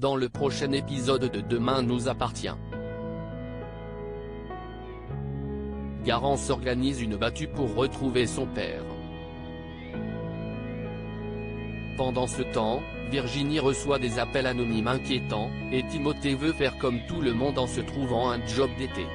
dans le prochain épisode de Demain nous appartient. Garance organise une battue pour retrouver son père. Pendant ce temps, Virginie reçoit des appels anonymes inquiétants, et Timothée veut faire comme tout le monde en se trouvant un job d'été.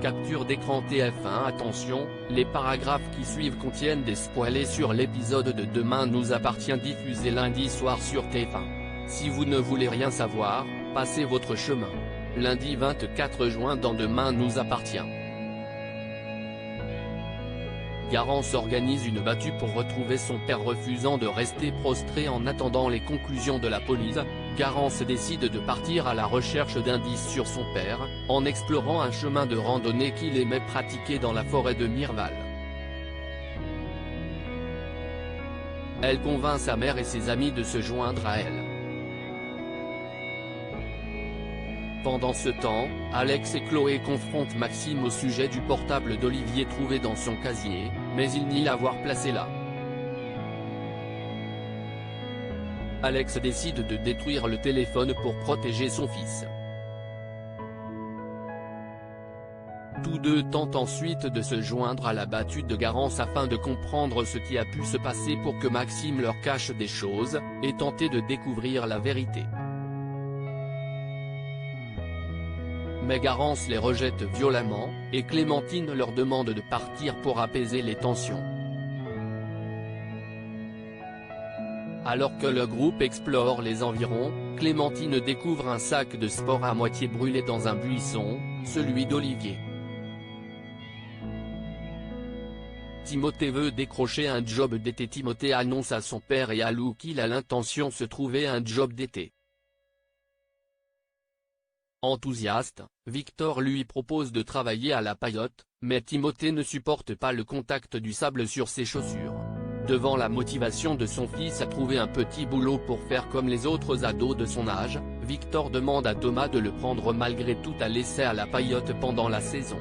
Capture d'écran TF1. Attention, les paragraphes qui suivent contiennent des spoilers sur l'épisode de Demain nous appartient diffusé lundi soir sur TF1. Si vous ne voulez rien savoir, passez votre chemin. Lundi 24 juin dans Demain nous appartient. Garance organise une battue pour retrouver son père refusant de rester prostré en attendant les conclusions de la police. Garance décide de partir à la recherche d'indices sur son père, en explorant un chemin de randonnée qu'il aimait pratiquer dans la forêt de Mirval. Elle convainc sa mère et ses amis de se joindre à elle. Pendant ce temps, Alex et Chloé confrontent Maxime au sujet du portable d'Olivier trouvé dans son casier, mais il nie l'avoir placé là. Alex décide de détruire le téléphone pour protéger son fils. Tous deux tentent ensuite de se joindre à la battue de Garance afin de comprendre ce qui a pu se passer pour que Maxime leur cache des choses, et tenter de découvrir la vérité. Mais Garance les rejette violemment, et Clémentine leur demande de partir pour apaiser les tensions. Alors que le groupe explore les environs, Clémentine découvre un sac de sport à moitié brûlé dans un buisson, celui d'Olivier. Timothée veut décrocher un job d'été. Timothée annonce à son père et à Lou qu'il a l'intention de se trouver un job d'été. Enthousiaste, Victor lui propose de travailler à la paillote, mais Timothée ne supporte pas le contact du sable sur ses chaussures. Devant la motivation de son fils à trouver un petit boulot pour faire comme les autres ados de son âge, Victor demande à Thomas de le prendre malgré tout à l'essai à la paillote pendant la saison.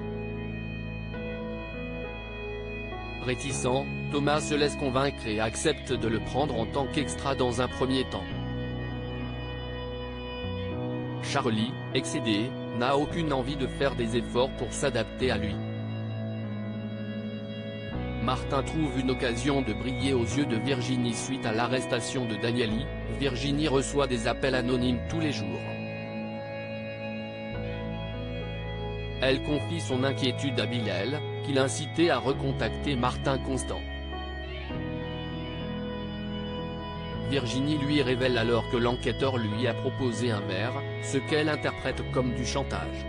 Réticent, Thomas se laisse convaincre et accepte de le prendre en tant qu'extra dans un premier temps. Charlie, excédé, n'a aucune envie de faire des efforts pour s'adapter à lui. Martin trouve une occasion de briller aux yeux de Virginie suite à l'arrestation de Danieli. Virginie reçoit des appels anonymes tous les jours. Elle confie son inquiétude à Bilal, qui l'incitait à recontacter Martin Constant. Virginie lui révèle alors que l'enquêteur lui a proposé un verre, ce qu'elle interprète comme du chantage.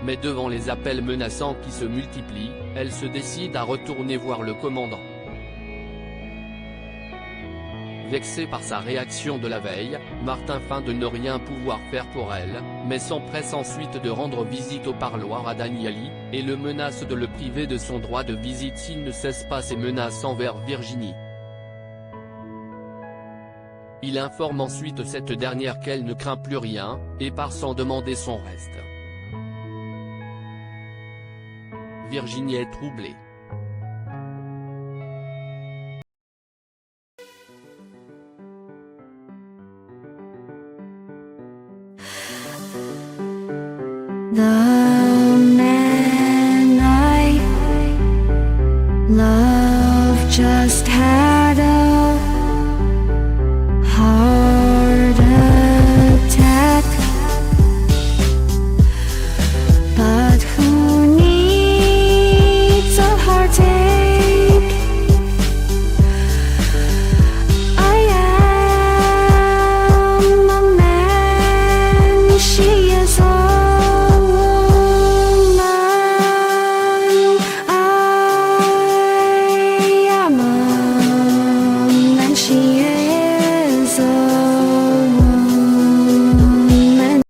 Mais devant les appels menaçants qui se multiplient, elle se décide à retourner voir le commandant. Vexé par sa réaction de la veille, Martin feint de ne rien pouvoir faire pour elle, mais s'empresse ensuite de rendre visite au parloir à Danieli, et le menace de le priver de son droit de visite s'il ne cesse pas ses menaces envers Virginie. Il informe ensuite cette dernière qu'elle ne craint plus rien, et part sans demander son reste. Virginie est troublée. 나